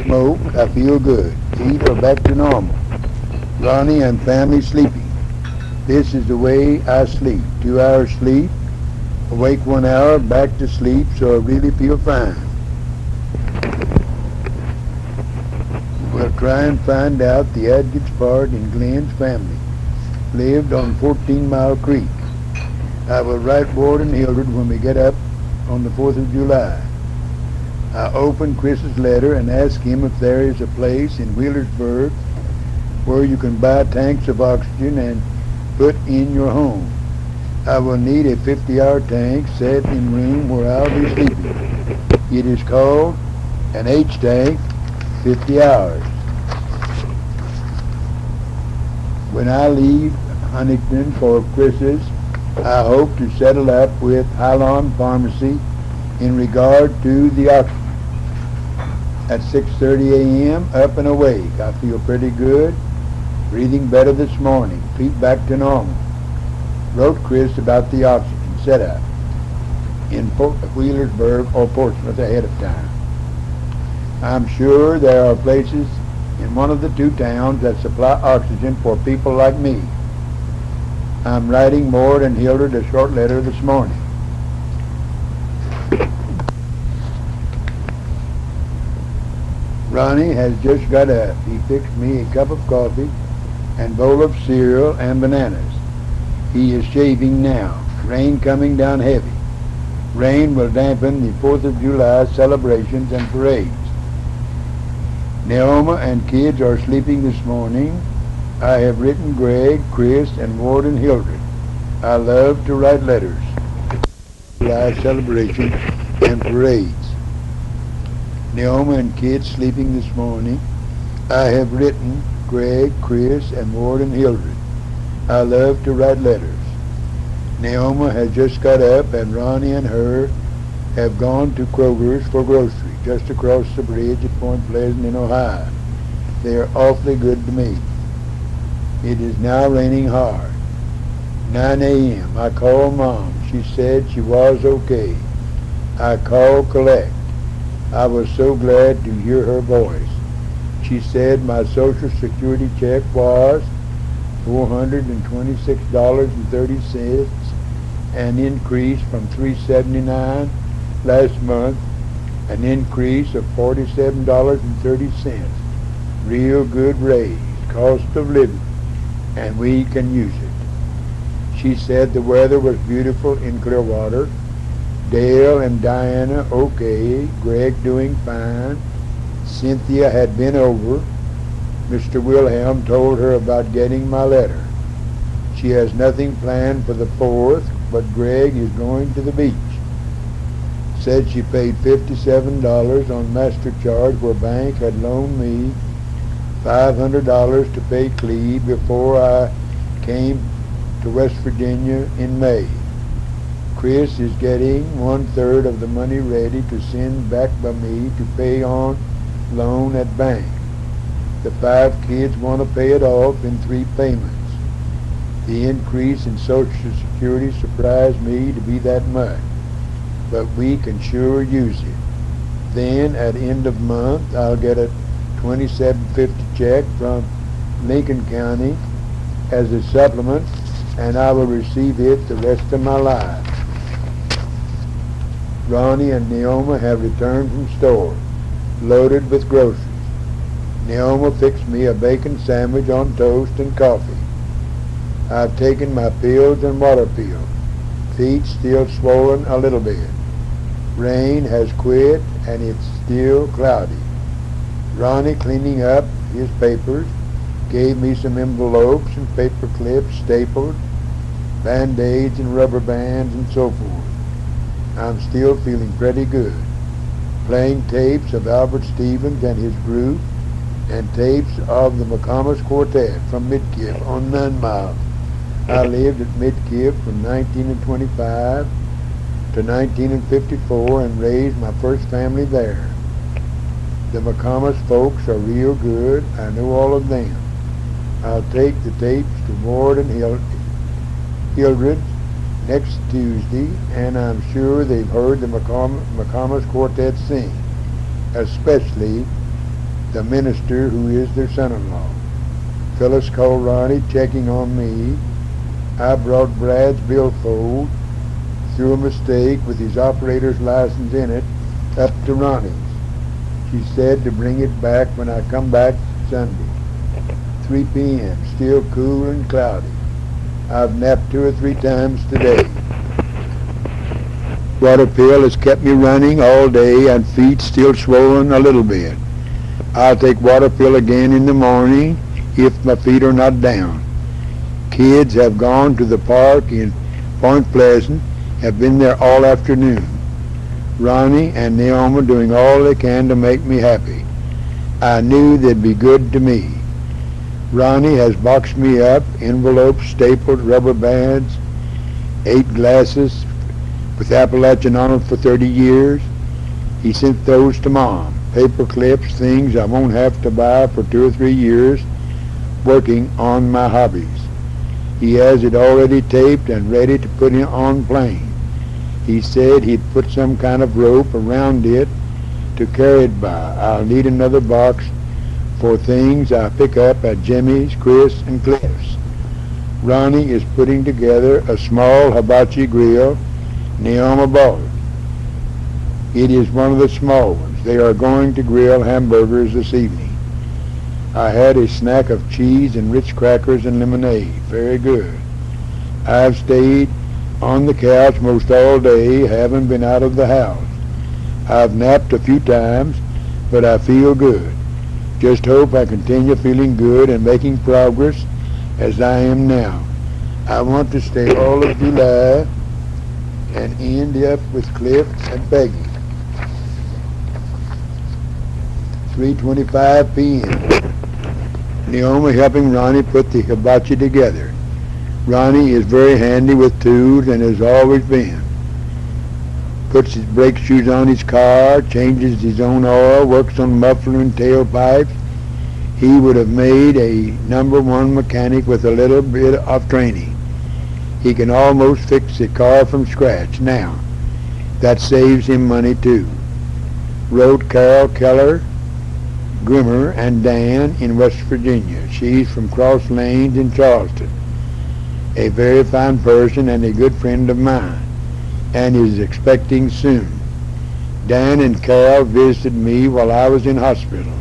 smoke, I feel good. Feet are back to normal. Ronnie and family sleeping. This is the way I sleep. 2 hours sleep, awake 1 hour, back to sleep, so I really feel fine. We'll try and find out the Adkins part in Glenn's family. Lived on 14 Mile Creek. I will write Ward and Hildred when we get up on the 4th of July. I open Chris's letter and ask him if there is a place in Wheelersburg where you can buy tanks of oxygen and put in your home. I will need a 50-hour tank set in room where I'll be sleeping. It is called an H tank, 50 hours. When I leave Huntington for Chris's, I hope to settle up with Hylon Pharmacy in regard to the oxygen. At 6:30 a.m., up and awake. I feel pretty good. Breathing better this morning. Feet back to normal. Wrote Chris about the oxygen setup in Wheelersburg or Portsmouth ahead of time. I'm sure there are places in one of the two towns that supply oxygen for people like me. I'm writing Mort and Hildred a short letter this morning. Ronnie has just got up. He fixed me a cup of coffee and bowl of cereal and bananas. He is shaving now. Rain coming down heavy. Rain will dampen the 4th of July celebrations and parades. Naoma and kids are sleeping this morning. I have written Greg, Chris, and Ward and Hildred. I love to write letters. July celebrations and parades. Naoma and kids sleeping this morning. I have written Greg, Chris, and Ward and Hildred. I love to write letters. Naoma has just got up and Ronnie and her have gone to Kroger's for groceries just across the bridge at Point Pleasant in Ohio. They are awfully good to me. It is now raining hard. 9 a.m. I called Mom. She said she was okay. I called collect. I was so glad to hear her voice. She said my Social Security check was $426.30, an increase from $379 last month, an increase of $47.30. Real good raise, cost of living, and we can use it. She said the weather was beautiful in Clearwater. Dale and Diana okay, Greg doing fine. Cynthia had been over. Mr. Wilhelm told her about getting my letter. She has nothing planned for the 4th, but Greg is going to the beach. Said she paid $57 on MasterCharge where bank had loaned me $500 to pay Cleve before I came to West Virginia in May. Chris is getting 1/3 of the money ready to send back by me to pay on loan at bank. The 5 kids want to pay it off in 3 payments. The increase in Social Security surprised me to be that much, but we can sure use it. Then at end of month, I'll get a $27.50 check from Lincoln County as a supplement, and I will receive it the rest of my life. Ronnie and Naoma have returned from store, loaded with groceries. Naoma fixed me a bacon sandwich on toast and coffee. I've taken my pills and water pills. Feet still swollen a little bit. Rain has quit and it's still cloudy. Ronnie, cleaning up his papers, gave me some envelopes and paper clips stapled, band-aids and rubber bands and so forth. I'm still feeling pretty good. Playing tapes of Albert Stevens and his group and tapes of the McComas Quartet from Midkiff on Nine Miles. I lived at Midkiff from 1925 to 1954 and raised my first family there. The McComas folks are real good. I know all of them. I'll take the tapes to Ward and Hildred next Tuesday, and I'm sure they've heard the McComas Quartet sing, especially the minister who is their son-in-law. Phyllis called Ronnie, checking on me. I brought Brad's billfold, through a mistake with his operator's license in it, up to Ronnie's. She said to bring it back when I come back Sunday. 3 p.m., still cool and cloudy. I've napped 2 or 3 times today. Water pill has kept me running all day and feet still swollen a little bit. I'll take water pill again in the morning if my feet are not down. Kids have gone to the park in Point Pleasant, have been there all afternoon. Ronnie and Naomi doing all they can to make me happy. I knew they'd be good to me. Ronnie has boxed me up, envelopes, stapled, rubber bands, 8 glasses with Appalachian on them for 30 years. He sent those to Mom. Paper clips, things I won't have to buy for 2 or 3 years, working on my hobbies. He has it already taped and ready to put it on plane. He said he'd put some kind of rope around it to carry it by. I'll need another box for things I pick up at Jimmy's, Chris, and Cliff's. Ronnie is putting together a small hibachi grill Naomi bought. It is one of the small ones. They are going to grill hamburgers this evening. I had a snack of cheese and Ritz crackers and lemonade. Very good. I've stayed on the couch most all day, haven't been out of the house. I've napped a few times, but I feel good. Just hope I continue feeling good and making progress as I am now. I want to stay all of July and end up with Cliff and Peggy. 3:25 p.m. Naomi helping Ronnie put the hibachi together. Ronnie is very handy with tools and has always been. Puts his brake shoes on his car, changes his own oil, works on muffler and tailpipes. He would have made a #1 mechanic with a little bit of training. He can almost fix a car from scratch now. That saves him money too. Wrote Carol Keller, Grimmer, and Dan in West Virginia. She's from Cross Lanes in Charleston. A very fine person and a good friend of mine, and is expecting soon. Dan and Carol visited me while I was in hospital.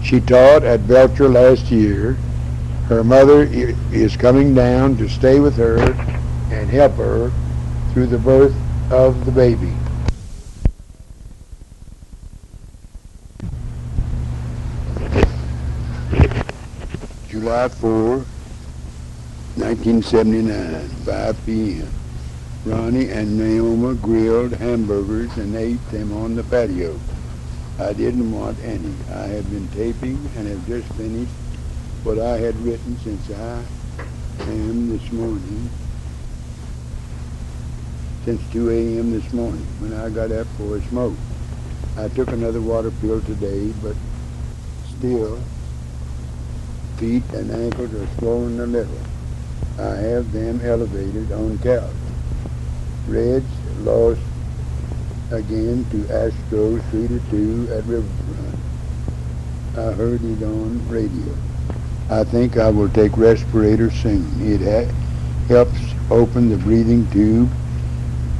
She taught at Belcher last year. Her mother is coming down to stay with her and help her through the birth of the baby. July 4, 1979, 5 p.m. Ronnie and Naomi grilled hamburgers and ate them on the patio. I didn't want any. I have been taping and have just finished what I had written since 2 a.m. this morning when I got up for a smoke. I took another water pill today, but still feet and ankles are swollen a little. I have them elevated on couch. Reds lost again to Astros 3-2 at Riverfront. I heard it on radio. I think I will take respirator soon. It helps open the breathing tube.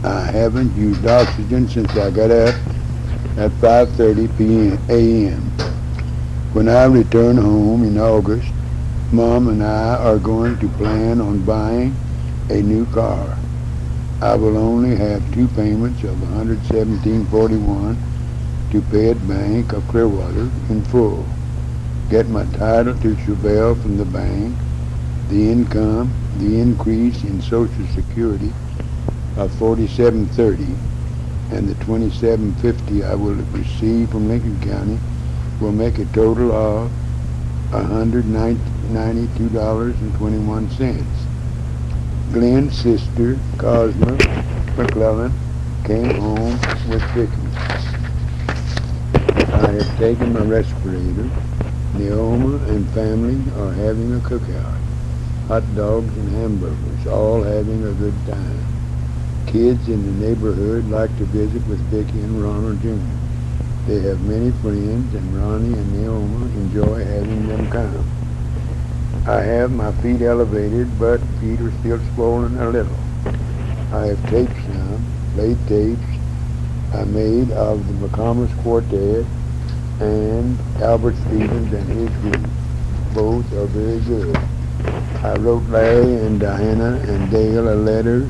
I haven't used oxygen since I got up at 5:30 a.m. When I return home in August, Mom and I are going to plan on buying a new car. I will only have 2 payments of $117.41 to pay at Bank of Clearwater in full. Get my title to Chevelle from the bank, the income, the increase in Social Security of $47.30, and the $27.50 I will receive from Lincoln County will make a total of $192.21. Glenn's sister, Cosma McClellan, came home with Vicky. I have taken my respirator. Naomi and family are having a cookout. Hot dogs and hamburgers, all having a good time. Kids in the neighborhood like to visit with Vicky and Ronald Jr. They have many friends, and Ronnie and Naoma enjoy having them come. I have my feet elevated, but feet are still swollen a little. I have taped some, played tapes I made of the McComas Quartet and Albert Stevens and his group. Both are very good. I wrote Larry and Diana and Dale a letter.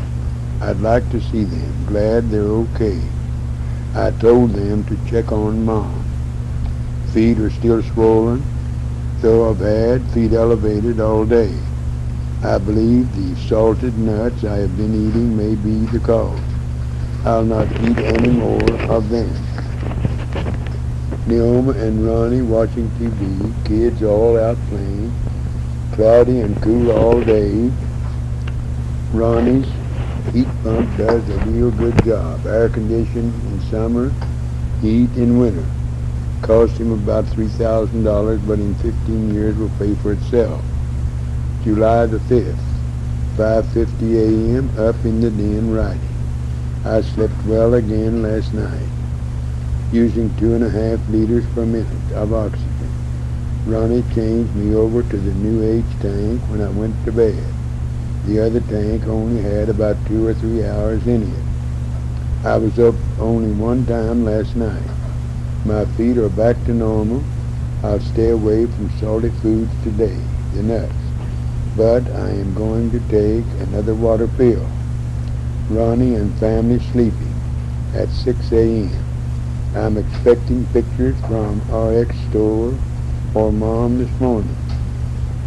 I'd like to see them. Glad they're okay. I told them to check on Mom. Feet are still swollen, though I've had feet elevated all day. I believe the salted nuts I have been eating may be the cause. I'll not eat any more of them. Naoma and Ronnie watching TV, kids all out playing, cloudy and cool all day. Ronnie's heat pump does a real good job. Air conditioned in summer, heat in winter. Cost him about $3,000, but in 15 years will pay for itself. July the 5th, 5:50 a.m., up in the den writing. I slept well again last night, using 2.5 liters per minute of oxygen. Ronnie changed me over to the new H tank when I went to bed. The other tank only had about 2 or 3 hours in it. I was up only one time last night. My feet are back to normal. I'll stay away from salty foods today, the nuts. But I am going to take another water pill. Ronnie and family sleeping at 6 a.m. I'm expecting pictures from RX store or Mom this morning.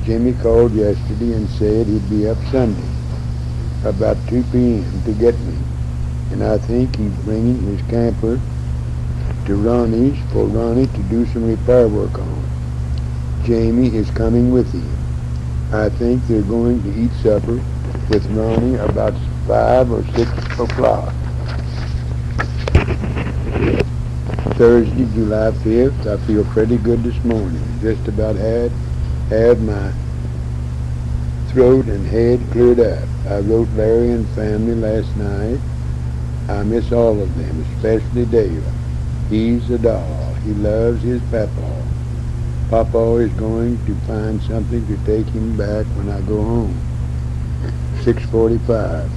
Jimmy called yesterday and said he'd be up Sunday about 2 p.m. to get me, and I think he's bringing his camper to Ronnie's for Ronnie to do some repair work on. Jamie is coming with him. I think they're going to eat supper with Ronnie about 5 or 6 o'clock. Thursday, July 5th, I feel pretty good this morning. Just about had my throat and head cleared up. I wrote Larry and family last night. I miss all of them, especially Dale. He's a doll. He loves his papa. Papa is going to find something to take him back when I go home. 6:45.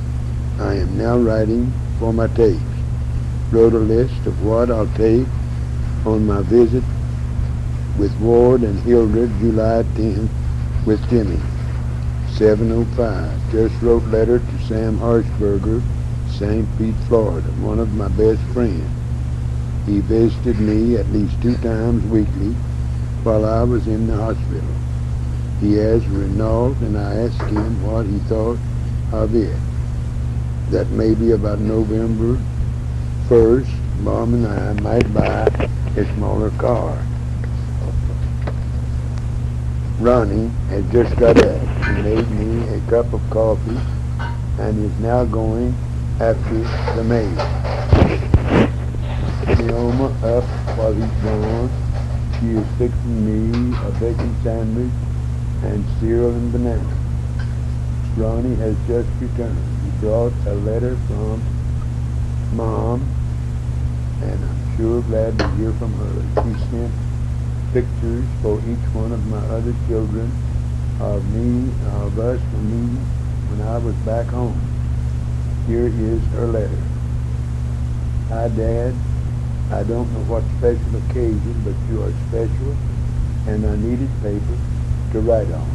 I am now writing for my tapes. Wrote a list of what I'll take on my visit with Ward and Hilda July 10th with Jimmy. 7:05. Just wrote letter to Sam Harshberger, St. Pete, Florida, one of my best friends. He visited me at least 2 times weekly while I was in the hospital. He has Renault, and I asked him what he thought of it. That maybe about November 1st, Mom and I might buy a smaller car. Ronnie has just got up. He made me a cup of coffee and is now going after the maid. Naoma up while he's gone. She is fixing me a bacon sandwich and cereal and banana. Ronnie has just returned. He brought a letter from Mom, and I'm sure glad to hear from her. She sent pictures for each one of my other children of us when I was back home. Here is her letter. Hi, Dad. I don't know what special occasion, but you are special, and I needed paper to write on.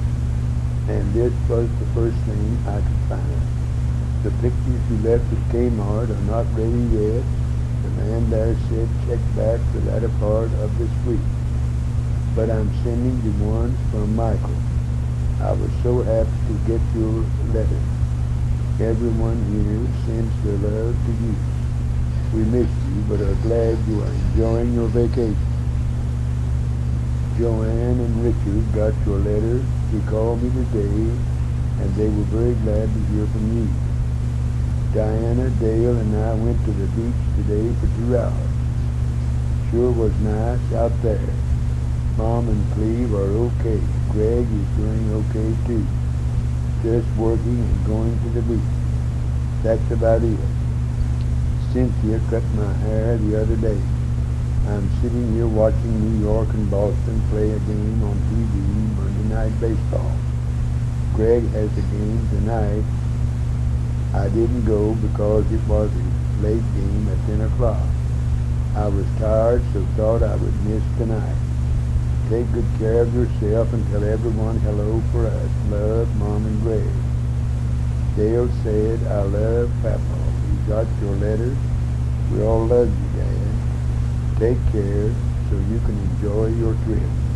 And this was the first thing I could find. The pictures you left at Kmart are not ready yet. The man there said check back the latter part of this week. But I'm sending the ones from Michael. I was so happy to get your letter. Everyone here sends their love to you. We miss you, but are glad you are enjoying your vacation. Joanne and Richard got your letter. He called me today, and they were very glad to hear from you. Diana, Dale, and I went to the beach today for 2 hours. Sure was nice out there. Mom and Cleve are okay. Greg is doing okay too. Just working and going to the beach. That's about it. Cynthia cut my hair the other day. I'm sitting here watching New York and Boston play a game on TV, Monday Night Baseball. Greg has a game tonight. I didn't go because it was a late game at 10 o'clock. I was tired, so thought I would miss tonight. Take good care of yourself and tell everyone hello for us. Love, Mom and Greg. Dale said, I love Papa. We got your letters. We all love you, Dad. Take care so you can enjoy your trip.